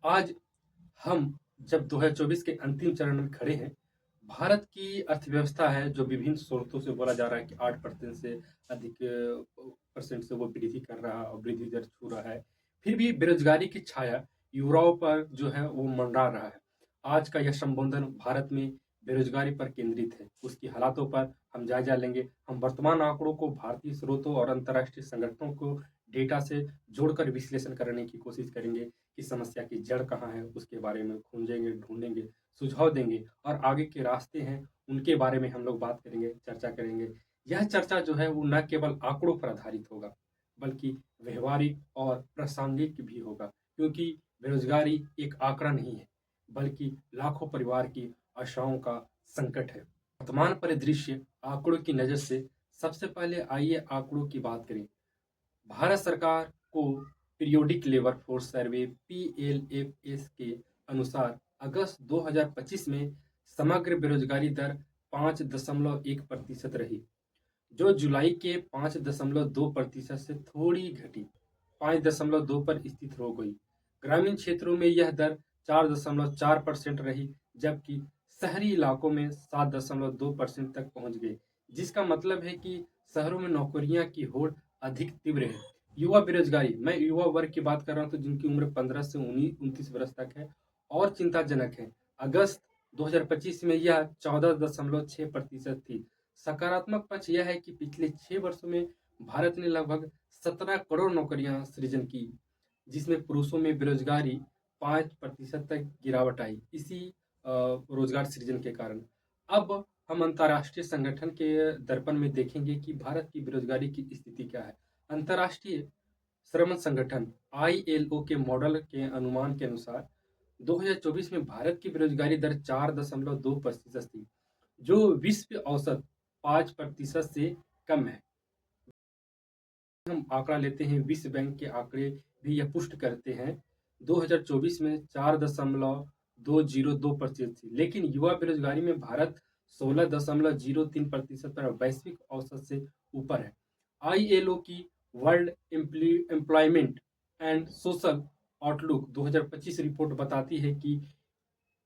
आज हम जब 2024 के अंतिम चरण में खड़े हैं, भारत की अर्थव्यवस्था है जो विभिन्न स्रोतों से बोला जा रहा है कि 8% से अधिक परसेंट से वो वृद्धि कर रहा है और वृद्धि दर छू रहा है। फिर भी बेरोजगारी की छाया युवाओं पर जो है वो मंडरा रहा है। आज का यह संबोधन भारत में बेरोजगारी पर केंद्रित है। उसकी हालातों पर हम जायजा लेंगे। हम वर्तमान आंकड़ों को भारतीय स्रोतों और अंतर्राष्ट्रीय संगठनों को डेटा से जोड़कर विश्लेषण करने की कोशिश करेंगे कि समस्या की जड़ कहाँ है, उसके बारे में खोजेंगे, ढूंढेंगे, सुझाव देंगे और आगे के रास्ते हैं उनके बारे में हम लोग बात करेंगे, चर्चा करेंगे। यह चर्चा जो है वो न केवल आंकड़ों पर आधारित होगा बल्कि व्यवहारिक और प्रासंगिक भी होगा, क्योंकि बेरोजगारी एक आंकड़ा नहीं है बल्कि लाखों परिवार की आशाओं का संकट है। वर्तमान परिदृश्य आंकड़ों की नजर से सबसे पहले आइए आंकड़ों की बात करें। भारत सरकार को periodic labour force survey PLFS के अनुसार अगस्त 2025 में समग्र बेरोजगारी दर 5.1% रही, जो जुलाई के 5.2% से थोड़ी घटी 5.2 पर स्थित हो गई। ग्रामीण क्षेत्रों में यह दर 4.4% रही, जबकि शहरी इलाकों में 7.2% तक पहुंच गई, जिसका मतलब है कि शहरों में नौकरियां की होड़ अधिक तीव्र है। युवा बेरोजगारी, मैं युवा वर्ग की बात कर रहा हूं तो जिनकी उम्र 15 से 29 वर्ष तक है और चिंताजनक है। अगस्त 2025 में यह 14.6% थी। सकारात्मक पक्ष यह है कि पिछले 6 वर्षों में भारत ने लगभग 17 करोड़ नौकरियां सृजन की, जिसमें पुरुषों में बेरोजगारी 5% तक गिरावट आई इसी रोजगार सृजन के कारण। अब हम अंतर्राष्ट्रीय संगठन के दर्पण में देखेंगे कि भारत की बेरोजगारी की स्थिति क्या है। अंतर्राष्ट्रीय श्रम संगठन आईएलओ के मॉडल के अनुमान के अनुसार 2024 में भारत की बेरोजगारी दर 4.2% थी, जो विश्व औसत 5% से कम है। हम आंकड़ा लेते हैं, विश्व बैंक के आंकड़े भी यह पुष्ट करते हैं। 2024 में 4.202% थी, लेकिन युवा बेरोजगारी में भारत 16.03% पर वैश्विक औसत से ऊपर है। आईएलओ की world employment and social outlook 2025 report बताती है कि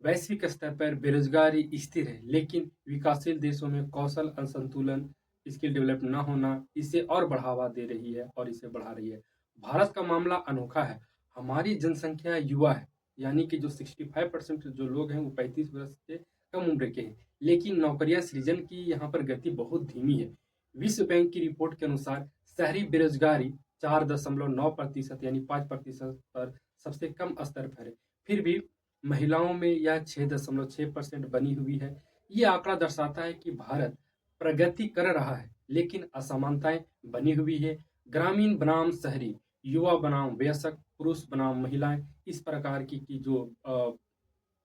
वैश्विक स्तर पर बेरोजगारी स्थिर है, लेकिन विकासशील देशों में कौशल असंतुलन, स्किल डेवलप न होना इसे और बढ़ावा दे रही है और इसे बढ़ा रही है। भारत का मामला अनोखा है। हमारी जनसंख्या युवा है, यानी कि जो 65% जो लोग हैं वो 35 वर्ष से कम उम्र के हैं, लेकिन नौकरियां सृजन की यहाँ पर गति बहुत धीमी है। विश्व बैंक की रिपोर्ट के अनुसार शहरी बेरोजगारी 4.9% यानी 5% पर सबसे कम स्तर पर है। फिर भी महिलाओं में यह 6.6% बनी हुई है। ये आंकड़ा दर्शाता है कि भारत प्रगति कर रहा है, लेकिन असमानताएं बनी हुई है। ग्रामीण बनाम शहरी, युवा बनाम वयस्क, पुरुष बनाम महिलाएं, इस प्रकार की जो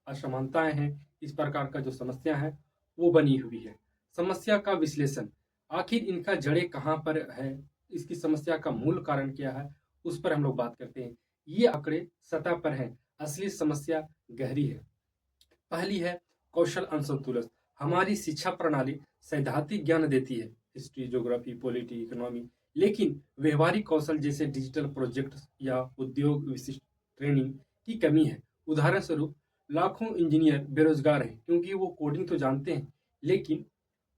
असमानताएं हैं, इस प्रकार का जो समस्या है वो बनी हुई है। समस्या का विश्लेषण, आखिर इनका जड़ें कहाँ पर है, इसकी समस्या का मूल कारण क्या है, उस पर हम लोग बात करते हैं। ये आंकड़े सतह पर हैं, असली समस्या गहरी है। पहली है कौशल असंतुलन। हमारी शिक्षा प्रणाली सैद्धांतिक ज्ञान देती है, हिस्ट्री, ज्योग्राफी, पॉलिटी, इकोनॉमी, लेकिन व्यवहारिक कौशल जैसे डिजिटल प्रोजेक्ट या उद्योग विशिष्ट ट्रेनिंग की कमी है। उदाहरण स्वरूप लाखों इंजीनियर बेरोजगार हैं क्योंकि वो कोडिंग तो जानते हैं, लेकिन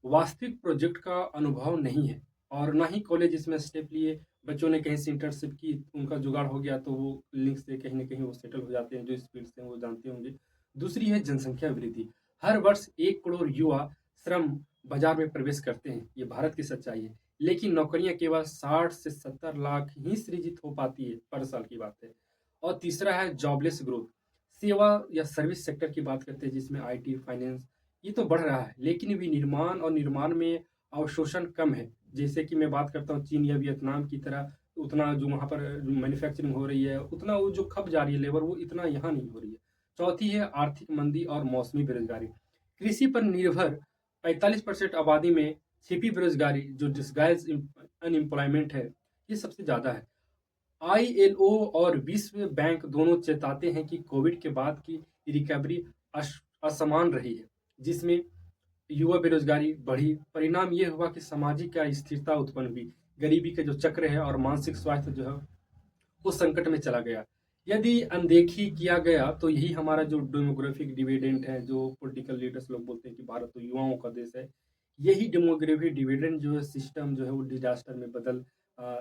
वास्तविक प्रोजेक्ट का अनुभव नहीं है। और ना ही कॉलेज इसमें स्टेप लिए, बच्चों ने कहीं से इंटर्नशिप की, उनका जुगाड़ हो गया तो वो लिंक से कहीं ना कहीं वो सेटल हो जाते हैं, जो इस फील्ड से हैं वो जानते होंगे। दूसरी है जनसंख्या वृद्धि। हर वर्ष 1 करोड़ युवा श्रम बाजार में प्रवेश करते हैं, ये भारत की सच्चाई है, लेकिन नौकरियां केवल 60 से 70 लाख ही सृजित हो पाती है पर साल की बात है। और तीसरा है जॉबलेस ग्रोथ। सेवा या सर्विस सेक्टर की बात करते हैं, जिसमें आईटी, फाइनेंस, ये तो बढ़ रहा है, लेकिन भी निर्माण में अवशोषण कम है। जैसे कि मैं बात करता हूँ चीन या वियतनाम की तरह, उतना जो वहाँ पर मैन्युफैक्चरिंग हो रही है, उतना वो जो खप जा रही है लेबर, वो इतना यहाँ नहीं हो रही है। चौथी है आर्थिक मंदी और मौसमी बेरोजगारी। कृषि पर निर्भर 45% आबादी में छिपी बेरोजगारी, जो डिस्गाइज अनएम्प्लॉयमेंट है, ये सबसे ज्यादा है। आईएलओ और विश्व बैंक दोनों चेताते हैं कि कोविड के बाद की रिकवरी असमान रही है, जिसमें युवा बेरोजगारी बढ़ी। परिणाम ये हुआ कि सामाजिक अस्थिरता उत्पन्न हुई, गरीबी का जो चक्र है और मानसिक स्वास्थ्य जो है वो संकट में चला गया। यदि अनदेखी किया गया तो यही हमारा जो डेमोग्राफिक डिविडेंड है, जो पॉलिटिकल लीडर्स लोग बोलते हैं कि भारत तो युवाओं का देश है, यही डेमोग्राफिक डिविडेंड जो है सिस्टम जो है वो डिजास्टर में बदल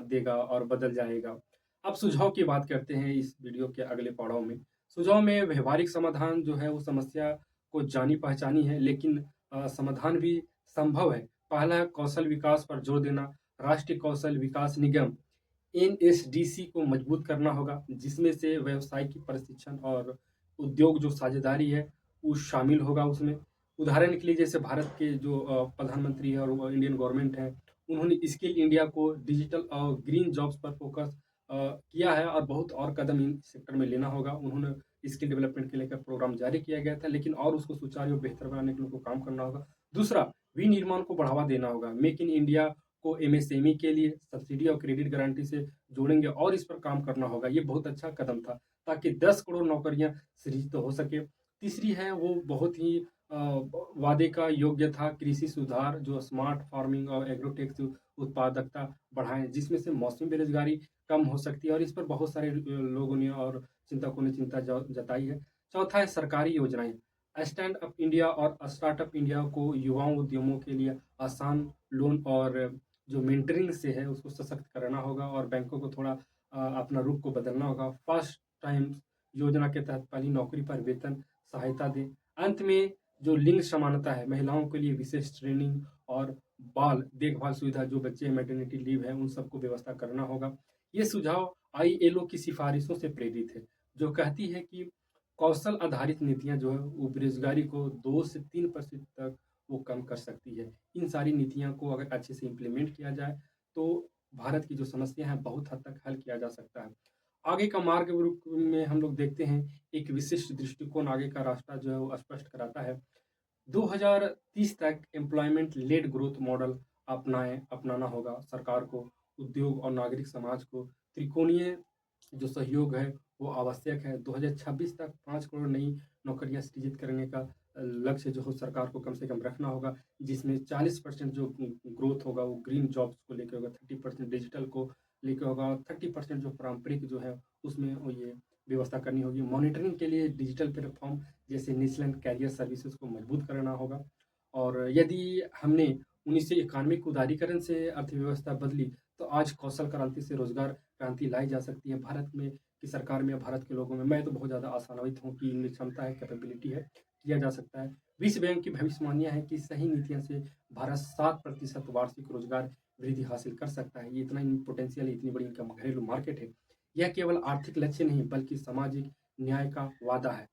देगा और बदल जाएगा। अब सुझाव की बात करते हैं इस वीडियो के अगले पड़ाव में। सुझाव में व्यवहारिक समाधान जो है वो समस्या को जानी पहचानी है, लेकिन समाधान भी संभव है। पहला है कौशल विकास पर जोर देना। राष्ट्रीय कौशल विकास निगम एनएसडीसी को मजबूत करना होगा, जिसमें से व्यवसाय की प्रशिक्षण और उद्योग जो साझेदारी है वो शामिल होगा उसमें। उदाहरण के लिए जैसे भारत के जो प्रधानमंत्री है और वो इंडियन गवर्नमेंट है, उन्होंने स्किल इंडिया को डिजिटल और ग्रीन जॉब्स पर फोकस किया है और बहुत और कदम इन सेक्टर में लेना होगा। उन्होंने स्किल डेवलपमेंट के लेकर प्रोग्राम जारी किया गया था, लेकिन और उसको सुचारू और बेहतर बनाने के लिए उनको काम करना होगा। दूसरा, विनिर्माण को बढ़ावा देना होगा। मेक इन इंडिया को एमएसएमई के लिए सब्सिडी और क्रेडिट गारंटी से जोड़ेंगे और इस पर काम करना होगा। ये बहुत अच्छा कदम था, ताकि 10 करोड़ नौकरियां सृजित हो सके। तीसरी है वो बहुत ही वादे का योग्य था, कृषि सुधार जो स्मार्ट फार्मिंग और एग्रोटेक उत्पादकता बढ़ाएं, जिसमें से मौसमी बेरोजगारी कम हो सकती है और इस पर बहुत सारे लोगों ने और चिंतकों ने चिंता जताई है। चौथा है सरकारी योजनाएं। स्टैंड अप इंडिया और स्टार्टअप इंडिया को युवाओं उद्यमों के लिए आसान लोन और जो मेंटरिंग से है उसको सशक्त करना होगा और बैंकों को थोड़ा अपना रुख को बदलना होगा। फर्स्ट टाइम योजना के तहत पहली नौकरी पर वेतन सहायता दें। अंत में जो लिंग समानता है, महिलाओं के लिए विशेष ट्रेनिंग और बाल देखभाल सुविधा, जो बच्चे मैटरनिटी लीव है उन सबको व्यवस्था करना होगा। ये सुझाव आईएलओ की सिफारिशों से प्रेरित है, जो कहती है कि कौशल आधारित नीतियां जो है वो बेरोजगारी को 2 से 3% तक वो कम कर सकती है। इन सारी नीतियां को अगर अच्छे से इम्प्लीमेंट किया जाए तो भारत की जो समस्या है बहुत हद तक हल किया जा सकता है। आगे का मार्ग रूप में हम लोग देखते हैं, एक विशिष्ट दृष्टिकोण आगे का रास्ता जो है वो स्पष्ट कराता है। 2030 तक एम्प्लॉयमेंट लेड ग्रोथ मॉडल अपनाना होगा सरकार को। उद्योग और नागरिक समाज को त्रिकोणीय जो सहयोग है वो आवश्यक है। 2026 तक 5 करोड़ नई नौकरियां सृजित करने का लक्ष्य जो हो सरकार को कम से कम रखना होगा, जिसमें 40% जो ग्रोथ होगा वो ग्रीन जॉब्स को लेकर होगा, 30% डिजिटल को लेकर होगा, 30% जो पारंपरिक जो है उसमें वो ये व्यवस्था करनी होगी। मॉनिटरिंग के लिए डिजिटल प्लेटफॉर्म जैसे नेशनल कैरियर सर्विसेज को मजबूत करना होगा। और यदि हमने 1991 के उदारीकरण से अर्थव्यवस्था बदली, तो आज कौशल क्रांति से रोजगार क्रांति लाई जा सकती है। भारत में की सरकार में, भारत के लोगों में मैं तो बहुत ज़्यादा आशान्वित हूँ कि इनमें क्षमता है, कैपेबिलिटी है, किया जा सकता है। विश्व बैंक की भविष्यवाणियां है कि सही नीतियों से भारत 7% वार्षिक रोजगार वृद्धि हासिल कर सकता है। ये इतना पोटेंशियल है, इतनी बड़ी इनका घरेलू मार्केट है। यह केवल आर्थिक लक्ष्य नहीं बल्कि सामाजिक न्याय का वादा है।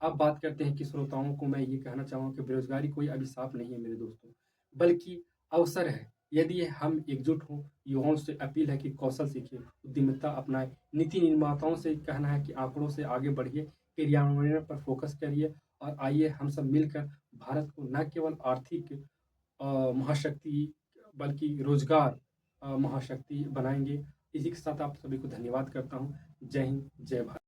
अब बात करते हैं कि श्रोताओं को मैं ये कहना चाहूँगा कि बेरोजगारी कोई अभिशाप नहीं है मेरे दोस्तों, बल्कि अवसर है। यदि हम एकजुट हों, युवाओं से अपील है कि कौशल सीखिए, उद्यमिता अपनाएं। नीति निर्माताओं से कहना है कि आंकड़ों से आगे बढ़िए, क्रियान्वयन पर फोकस करिए और आइए हम सब मिलकर भारत को न केवल आर्थिक महाशक्ति बल्कि रोजगार महाशक्ति बनाएंगे। इसी के साथ आप सभी को धन्यवाद करता हूँ। जय हिंद, जय भारत।